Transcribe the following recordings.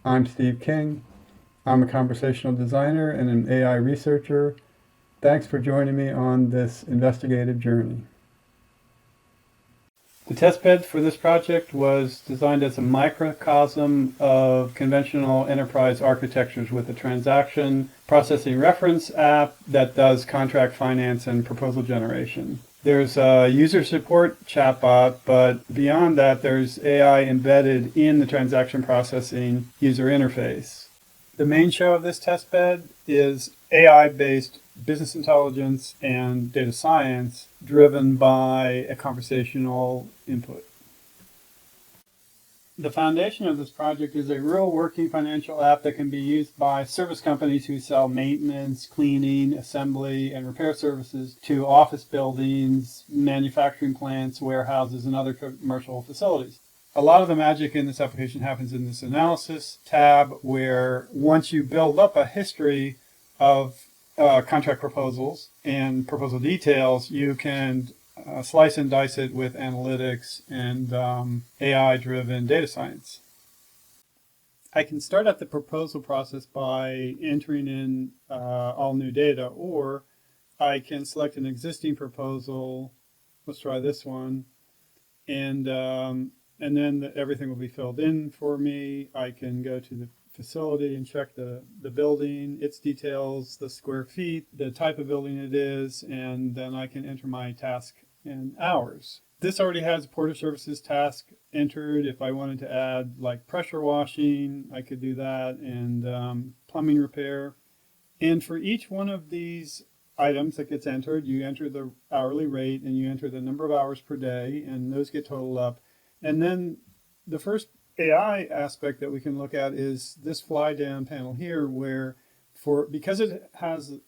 I'm Steve King. I'm a conversational designer and an AI researcher. Thanks for joining me on this investigative journey. The testbed for this project was designed as a microcosm of conventional enterprise architectures with a transaction processing reference app that does contract finance and proposal generation. There's a user support chatbot, but beyond that, there's AI embedded in the transaction processing user interface. The main show of this testbed is AI-based business intelligence and data science driven by a conversational input. The foundation of this project is a real working financial app that can be used by service companies who sell maintenance, cleaning, assembly, and repair services to office buildings, manufacturing plants, warehouses, and other commercial facilities. A lot of the magic in this application happens in this analysis tab, where once you build up a history of contract proposals and proposal details, you can slice and dice it with analytics and AI-driven data science. I can start at the proposal process by entering in all new data, or I can select an existing proposal. Let's try this one. And then everything will be filled in for me. I can go to the facility and check the building, its details, the square feet, the type of building it is, and then I can enter my task and hours. This already has a Porter Services task entered. If I wanted to add like pressure washing, I could do that, and plumbing repair. And for each one of these items that gets entered, you enter the hourly rate and you enter the number of hours per day, and those get totaled up. And then the first AI aspect that we can look at is this fly down panel here, where because it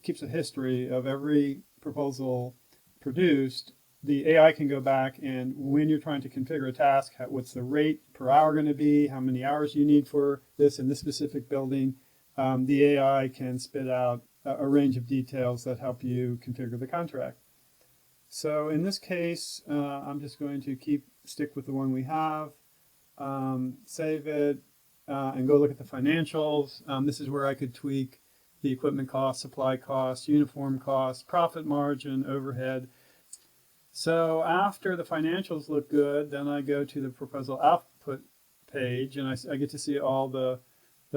keeps a history of every proposal produced, the AI can go back, and when you're trying to configure a task, what's the rate per hour going to be, how many hours you need for this in this specific building, the AI can spit out a range of details that help you configure the contract. So in this case, I'm just going to stick with the one we have, save it, and go look at the financials. This is where I could tweak the equipment cost, supply cost, uniform cost, profit margin, overhead. So after the financials look good, then I go to the proposal output page, and I get to see all the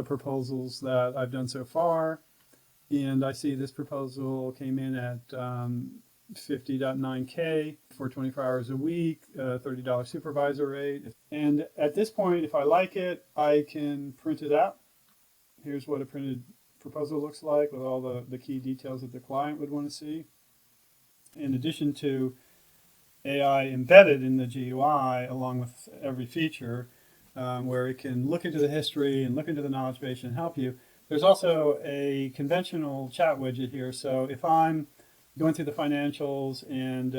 proposals that I've done so far. And I see this proposal came in at 50.9K for 24 hours a week, $30 supervisor rate. And at this point, if I like it, I can print it out. Here's what a printed proposal looks like with all the key details that the client would want to see. In addition to AI embedded in the GUI along with every feature, where it can look into the history and look into the knowledge base and help you, there's also a conventional chat widget here. So if I'm going through the financials and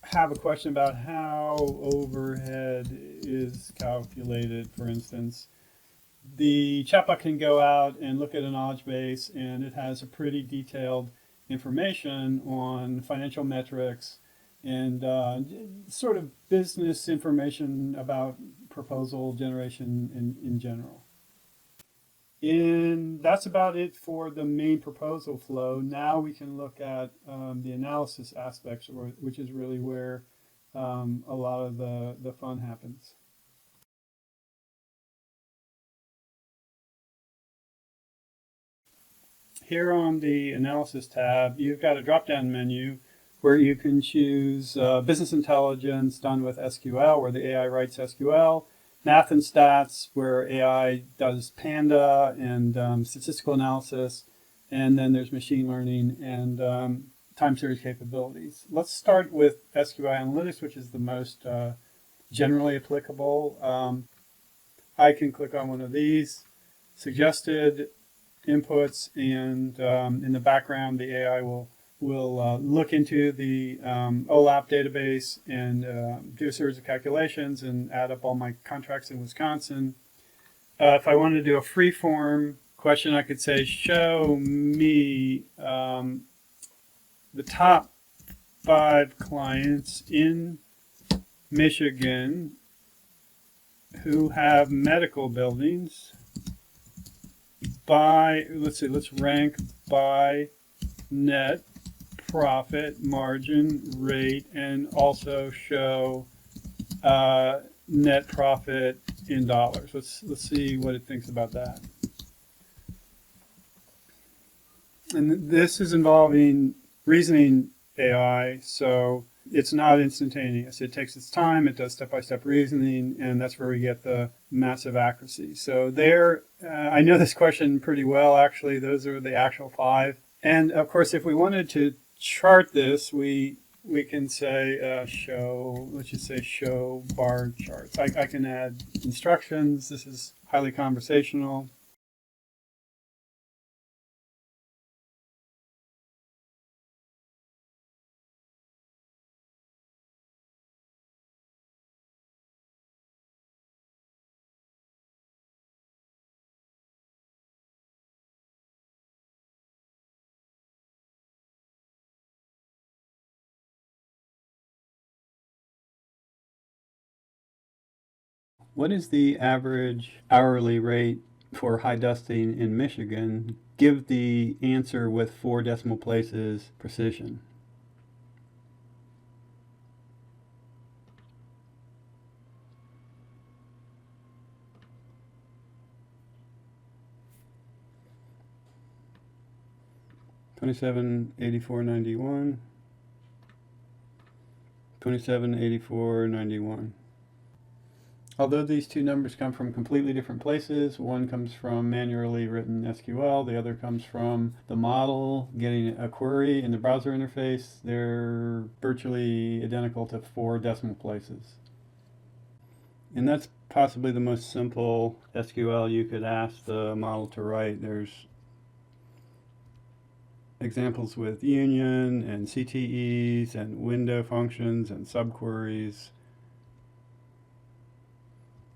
have a question about how overhead is calculated, for instance, the chatbot can go out and look at a knowledge base, and it has a pretty detailed information on financial metrics and sort of business information about proposal generation in general. And that's about it for the main proposal flow. Now we can look at the analysis aspects, which is really where a lot of the fun happens. Here on the analysis tab, you've got a drop-down menu where you can choose business intelligence done with SQL, where the AI writes SQL, math and stats, where AI does Panda and statistical analysis, and then there's machine learning and time series capabilities. Let's start with SQL analytics, which is the most generally applicable. I can click on one of these, suggested inputs, and in the background, the AI will look into the OLAP database and do a series of calculations and add up all my contracts in Wisconsin. If I wanted to do a free form question, I could say, show me the top 5 clients in Michigan who have medical buildings by, let's rank by net profit margin rate, and also show net profit in dollars. Let's see what it thinks about that. And this is involving reasoning AI, so it's not instantaneous. It takes its time, it does step-by-step reasoning, and that's where we get the massive accuracy. So there, I know this question pretty well, actually. Those are the actual 5. And of course, if we wanted to chart this, we can say show, let's just say show bar charts. I can add instructions. This is highly conversational. What is the average hourly rate for high dusting in Michigan? Give the answer with 4 decimal places precision. $27.84.91. $27.84.91. Although these two numbers come from completely different places, one comes from manually written SQL, the other comes from the model getting a query in the browser interface, they're virtually identical to 4 decimal places. And that's possibly the most simple SQL you could ask the model to write. There's examples with union and CTEs and window functions and subqueries.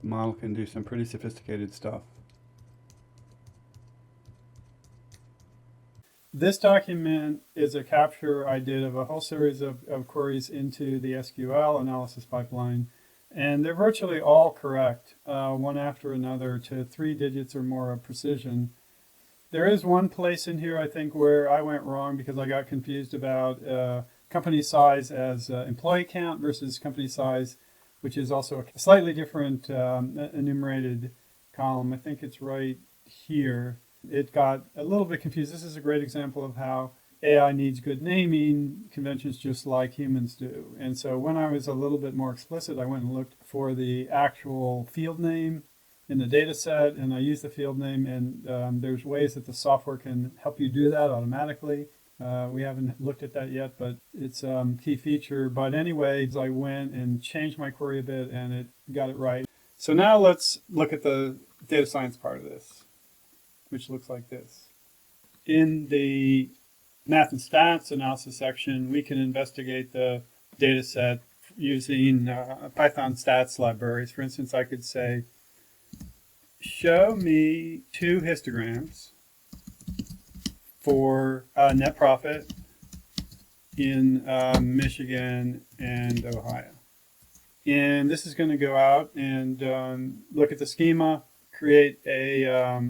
The model can do some pretty sophisticated stuff. This document is a capture I did of a whole series of queries into the SQL analysis pipeline, and they're virtually all correct, one after another, to 3 digits or more of precision. There is one place in here, I think, where I went wrong because I got confused about company size as employee count versus company size, which is also a slightly different enumerated column. I think it's right here. It got a little bit confused. This is a great example of how AI needs good naming conventions just like humans do. And so when I was a little bit more explicit, I went and looked for the actual field name in the data set, and I used the field name, and there's ways that the software can help you do that automatically. We haven't looked at that yet, but it's a key feature. But anyways, I went and changed my query a bit, and it got it right. So now let's look at the data science part of this, which looks like this. In the math and stats analysis section, we can investigate the data set using Python stats libraries. For instance, I could say, show me 2 histograms for net profit in Michigan and Ohio. And this is going to go out and look at the schema, create a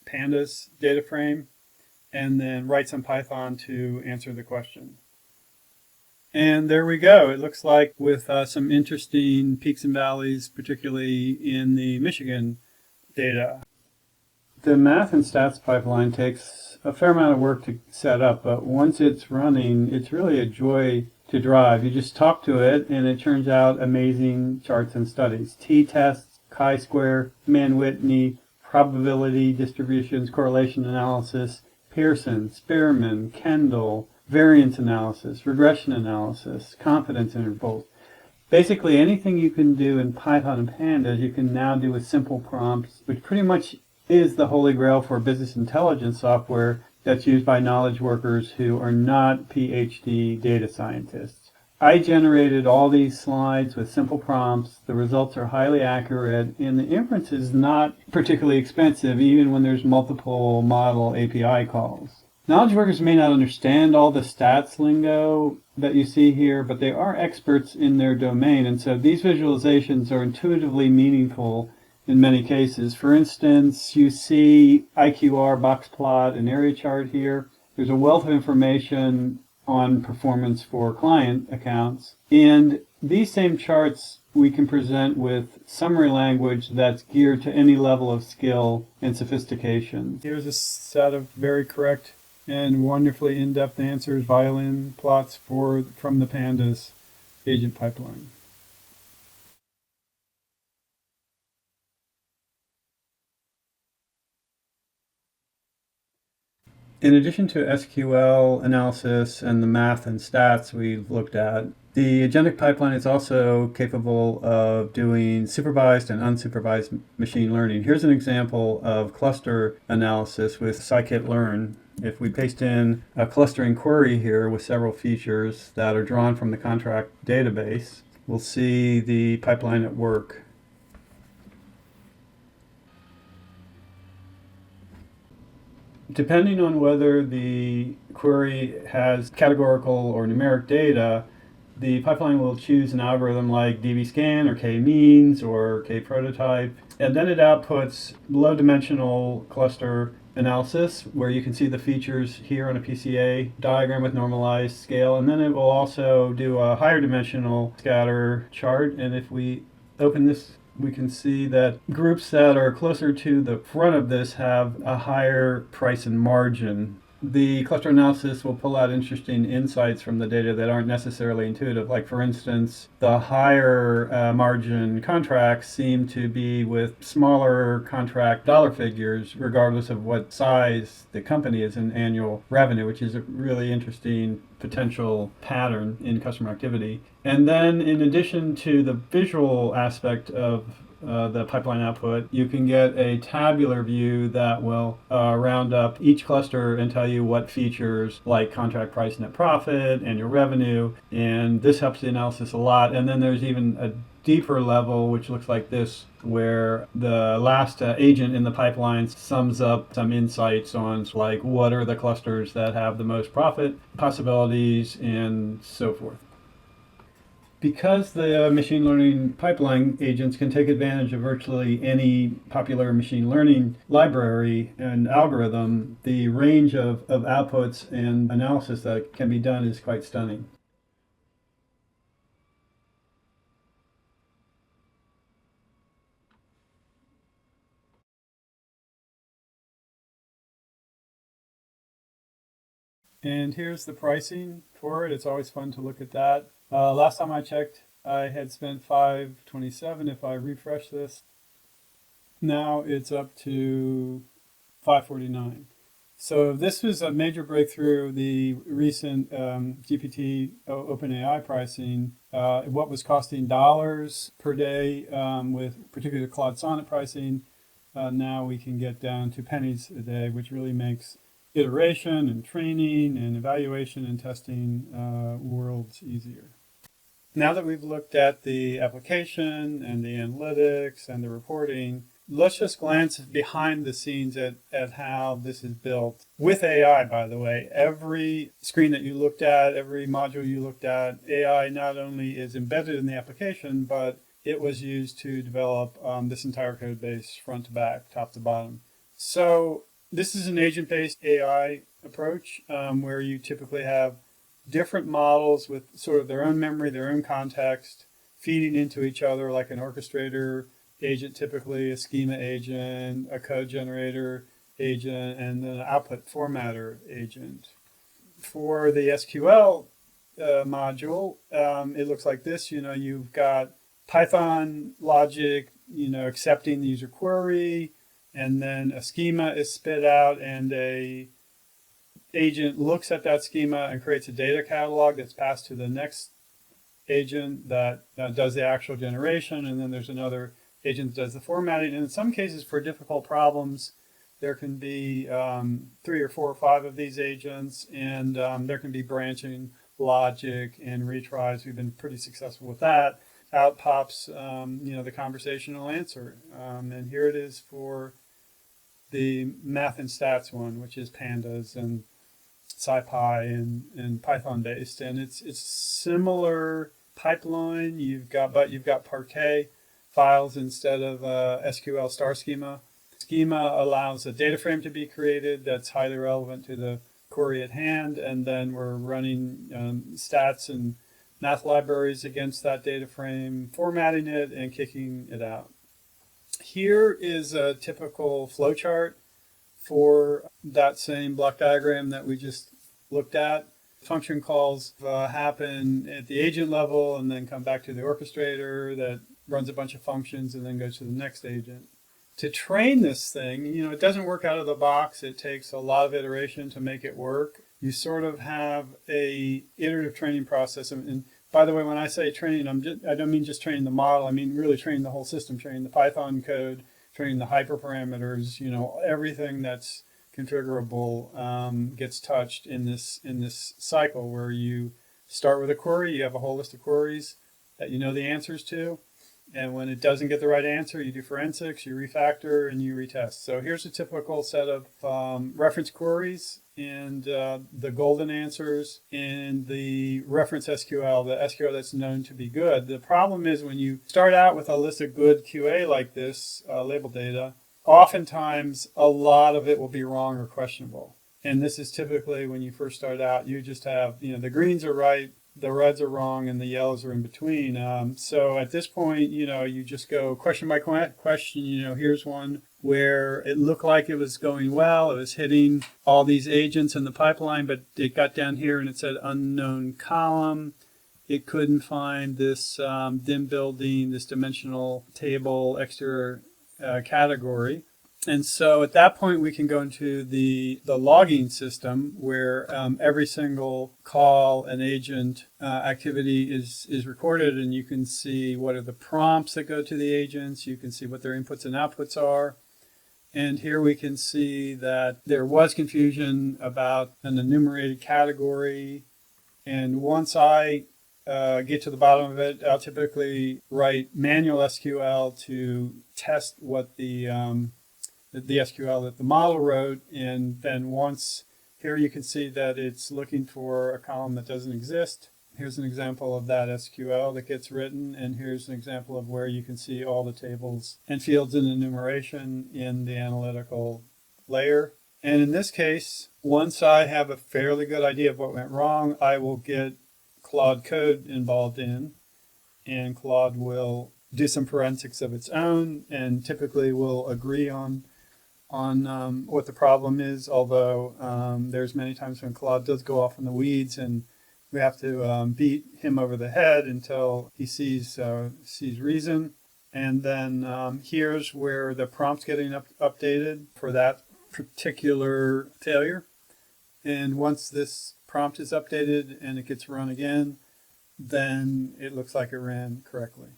pandas data frame, and then write some Python to answer the question. And there we go. It looks like with some interesting peaks and valleys, particularly in the Michigan data. The math and stats pipeline takes a fair amount of work to set up, but once it's running, it's really a joy to drive. You just talk to it, and it turns out amazing charts and studies. T-tests, chi-square, Mann-Whitney, probability distributions, correlation analysis, Pearson, Spearman, Kendall, variance analysis, regression analysis, confidence intervals. Basically, anything you can do in Python and Pandas, you can now do with simple prompts, which pretty much is the holy grail for business intelligence software that's used by knowledge workers who are not PhD data scientists. I generated all these slides with simple prompts. The results are highly accurate, and the inference is not particularly expensive, even when there's multiple model API calls. Knowledge workers may not understand all the stats lingo. that you see here, but they are experts in their domain. And so these visualizations are intuitively meaningful in many cases. For instance, you see IQR, box plot, and area chart here. There's a wealth of information on performance for client accounts. And these same charts we can present with summary language that's geared to any level of skill and sophistication. Here's a set of very correct and wonderfully in-depth answers, violin plots from the Pandas agent pipeline. In addition to SQL analysis and the math and stats we've looked at, the agentic pipeline is also capable of doing supervised and unsupervised machine learning. Here's an example of cluster analysis with scikit-learn. If we paste in a clustering query here with several features that are drawn from the contract database, we'll see the pipeline at work. Depending on whether the query has categorical or numeric data, the pipeline will choose an algorithm like dbScan or k-means or k-prototype, and then it outputs low-dimensional cluster analysis where you can see the features here on a PCA diagram with normalized scale, and then it will also do a higher dimensional scatter chart. And if we open this, we can see that groups that are closer to the front of this have a higher price and margin. The cluster analysis will pull out interesting insights from the data that aren't necessarily intuitive. Like, for instance, the higher margin contracts seem to be with smaller contract dollar figures, regardless of what size the company is in annual revenue, which is a really interesting potential pattern in customer activity. And then, in addition to the visual aspect of the pipeline output, you can get a tabular view that will round up each cluster and tell you what features like contract price, net profit, annual revenue, and this helps the analysis a lot. And then there's even a deeper level, which looks like this, where the last agent in the pipeline sums up some insights on like what are the clusters that have the most profit possibilities and so forth. Because the machine learning pipeline agents can take advantage of virtually any popular machine learning library and algorithm, the range of outputs and analysis that can be done is quite stunning. And here's the pricing for it. It's always fun to look at that. Last time I checked, I had spent $527. If I refresh this, now it's up to $549. So this was a major breakthrough. The recent GPT OpenAI pricing, what was costing dollars per day with particularly Claude Sonnet pricing, now we can get down to pennies a day, which really makes iteration and training and evaluation and testing worlds easier. Now that we've looked at the application and the analytics and the reporting, let's just glance behind the scenes at how this is built. With AI, by the way, every screen that you looked at, every module you looked at, AI not only is embedded in the application, but it was used to develop this entire code base front to back, top to bottom. So this is an agent-based AI approach where you typically have different models with sort of their own memory, their own context, feeding into each other like an orchestrator agent, typically a schema agent, a code generator agent, and then an output formatter agent. For the SQL module, it looks like this. You've got Python logic, accepting the user query, and then a schema is spit out, and a agent looks at that schema and creates a data catalog that's passed to the next agent that does the actual generation, and then there's another agent that does the formatting. And in some cases, for difficult problems, there can be 3 or 4 or 5 of these agents, and there can be branching logic and retries. We've been pretty successful with that. Out pops the conversational answer, and here it is for the math and stats one, which is pandas. And SciPy and Python based, and it's similar pipeline. You've got Parquet files instead of SQL star schema. Schema allows a data frame to be created that's highly relevant to the query at hand, and then we're running stats and math libraries against that data frame, formatting it and kicking it out. Here is a typical flowchart for that same block diagram that we just looked at. Function calls happen at the agent level and then come back to the orchestrator that runs a bunch of functions and then goes to the next agent. To train this thing, it doesn't work out of the box. It takes a lot of iteration to make it work. You sort of have a iterative training process. And by the way, when I say training, I don't mean just training the model. I mean really training the whole system, training the Python code, training the hyperparameters. Everything that's configurable gets touched in this cycle where you start with a query. You have a whole list of queries that you know the answers to. And when it doesn't get the right answer, you do forensics, you refactor, and you retest. So here's a typical set of reference queries and the golden answers in the reference SQL, the SQL that's known to be good. The problem is when you start out with a list of good QA like this, label data, oftentimes a lot of it will be wrong or questionable. And this is typically when you first start out, you just have, the greens are right, the reds are wrong, and the yellows are in between. So at this point, you just go question by question. Here's one where it looked like it was going well. It was hitting all these agents in the pipeline, but it got down here and it said unknown column. It couldn't find this dim building, this dimensional table, extra category. And so at that point, we can go into the logging system where every single call and agent activity is recorded, and you can see what are the prompts that go to the agents. You can see what their inputs and outputs are. And here we can see that there was confusion about an enumerated category. And once I get to the bottom of it, I'll typically write manual SQL to test what the SQL that the model wrote, and then once here you can see that it's looking for a column that doesn't exist. Here's an example of that SQL that gets written, and here's an example of where you can see all the tables and fields in enumeration in the analytical layer. And in this case, once I have a fairly good idea of what went wrong, I will get Claude Code involved in, and Claude will do some forensics of its own, and typically will agree on what the problem is, although there's many times when Claude does go off in the weeds and we have to beat him over the head until he sees reason. And then here's where the prompt's getting updated for that particular failure. And once this prompt is updated and it gets run again, then it looks like it ran correctly.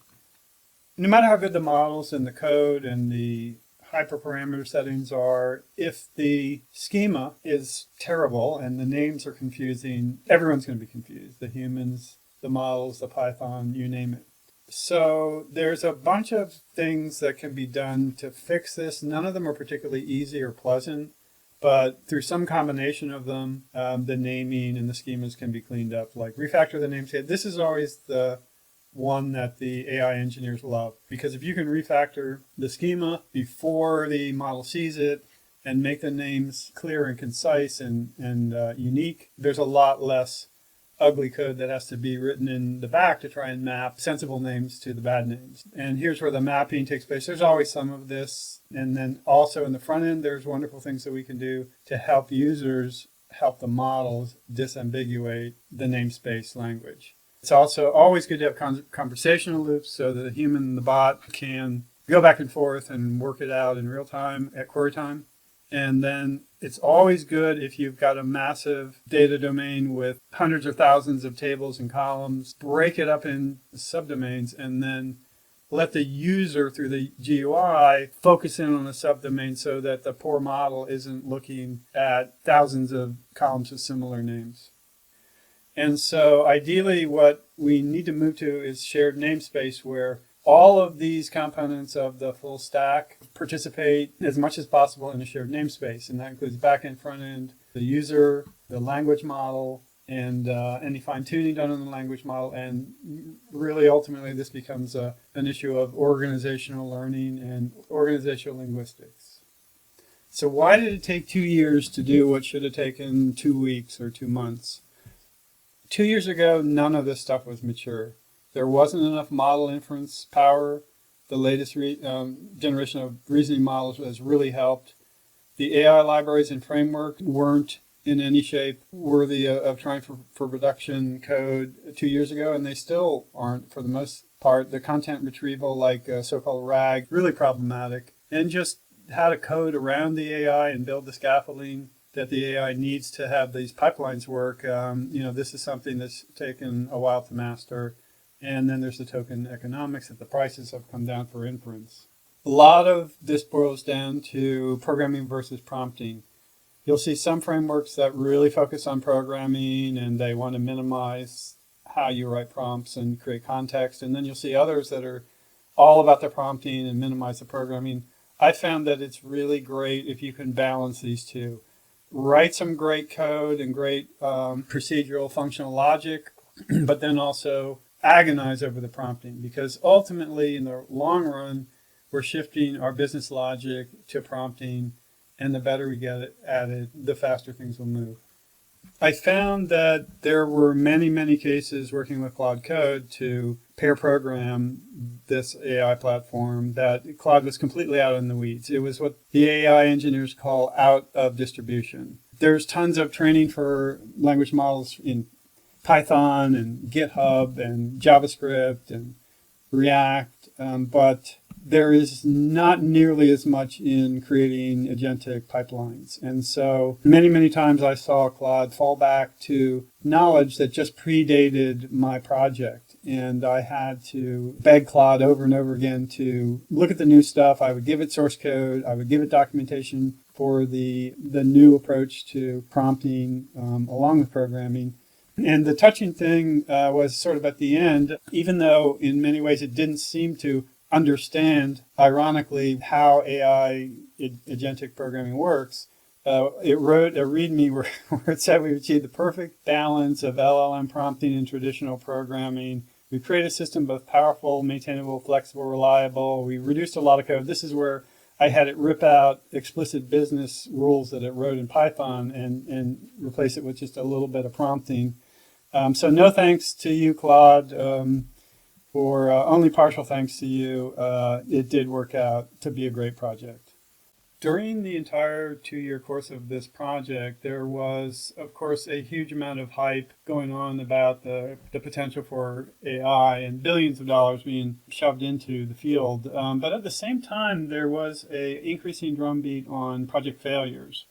No matter how good the models and the code and the hyperparameter settings are, if the schema is terrible and the names are confusing, everyone's going to be confused. The humans, the models, the Python, you name it. So there's a bunch of things that can be done to fix this. None of them are particularly easy or pleasant, but through some combination of them, the naming and the schemas can be cleaned up. Like refactor the namespace. This is always the one that the AI engineers love, because if you can refactor the schema before the model sees it and make the names clear and concise and unique, there's a lot less ugly code that has to be written in the back to try and map sensible names to the bad names. And here's where the mapping takes place. There's always some of this. And then also in the front end, there's wonderful things that we can do to help users, help the models disambiguate the namespace language. It's also always good to have conversational loops so that the human and the bot can go back and forth and work it out in real time at query time. And then it's always good if you've got a massive data domain with hundreds or thousands of tables and columns, break it up in subdomains and then let the user through the GUI focus in on a subdomain so that the poor model isn't looking at thousands of columns with similar names. And so ideally what we need to move to is shared namespace where all of these components of the full stack participate as much as possible in a shared namespace. And that includes back-end, front-end, the user, the language model, and any fine-tuning done on the language model. And really, ultimately, this becomes an issue of organizational learning and organizational linguistics. So why did it take 2 years to do what should have taken 2 weeks or 2 months? 2 years ago, none of this stuff was mature. There wasn't enough model inference power. The latest generation of reasoning models has really helped. The AI libraries and framework weren't in any shape worthy of trying for production code 2 years ago, and they still aren't for the most part. The content retrieval, like so-called RAG, really problematic. And just how to code around the AI and build the scaffolding that the AI needs to have these pipelines work. This is something that's taken a while to master. And then there's the token economics that the prices have come down for inference. A lot of this boils down to programming versus prompting. You'll see some frameworks that really focus on programming and they want to minimize how you write prompts and create context. And then you'll see others that are all about the prompting and minimize the programming. I found that it's really great if you can balance these two. Write some great code and great procedural functional logic, but then also agonize over the prompting, because ultimately in the long run, we're shifting our business logic to prompting, and the better we get at it, the faster things will move. I found that there were many, many cases working with Claude Code to pair program this AI platform that Claude was completely out in the weeds. It was what the AI engineers call out of distribution. There's tons of training for language models in Python and GitHub and JavaScript and React, but there is not nearly as much in creating agentic pipelines. And so many, many times I saw Claude fall back to knowledge that just predated my project. And I had to beg Claude over and over again to look at the new stuff. I would give it source code. I would give it documentation for the new approach to prompting along with programming. And the touching thing was sort of at the end, even though in many ways it didn't seem to understand, ironically, how AI agentic programming works, it wrote a README where it said we achieved the perfect balance of LLM prompting and traditional programming. We created a system both powerful, maintainable, flexible, reliable. We reduced a lot of code. This is where I had it rip out explicit business rules that it wrote in Python and replace it with just a little bit of prompting. So no thanks to you, Claude, or only partial thanks to you. It did work out to be a great project. During the entire 2-year course of this project, there was, of course, a huge amount of hype going on about the potential for AI and billions of dollars being shoved into the field. But at the same time, there was an increasing drumbeat on project failures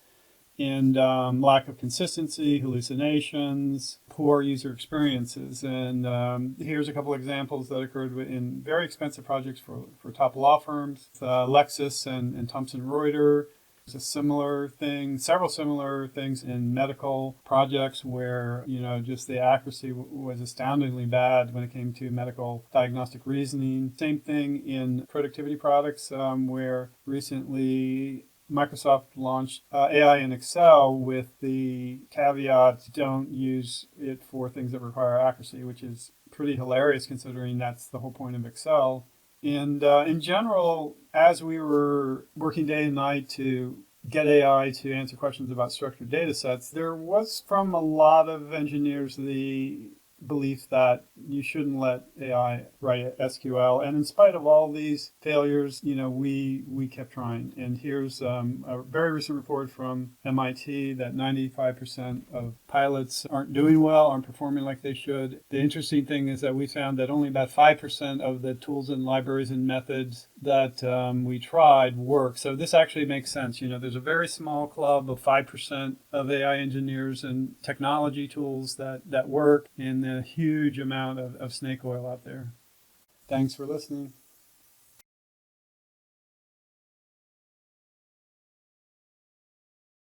and lack of consistency, hallucinations, poor user experiences. And here's a couple examples that occurred in very expensive projects for top law firms, Lexis and Thomson Reuters. There's a similar thing, several similar things in medical projects where, just the accuracy was astoundingly bad when it came to medical diagnostic reasoning. Same thing in productivity products where recently Microsoft launched AI in Excel with the caveat, don't use it for things that require accuracy, which is pretty hilarious considering that's the whole point of Excel. And in general, as we were working day and night to get AI to answer questions about structured data sets, there was from a lot of engineers the belief that you shouldn't let AI write SQL. And in spite of all these failures, we kept trying. And here's a very recent report from MIT that 95% of pilots aren't doing well, aren't performing like they should. The interesting thing is that we found that only about 5% of the tools and libraries and methods that we tried work. So this actually makes sense. There's a very small club of 5% of AI engineers and technology tools that work, and a huge amount of snake oil out there. Thanks for listening.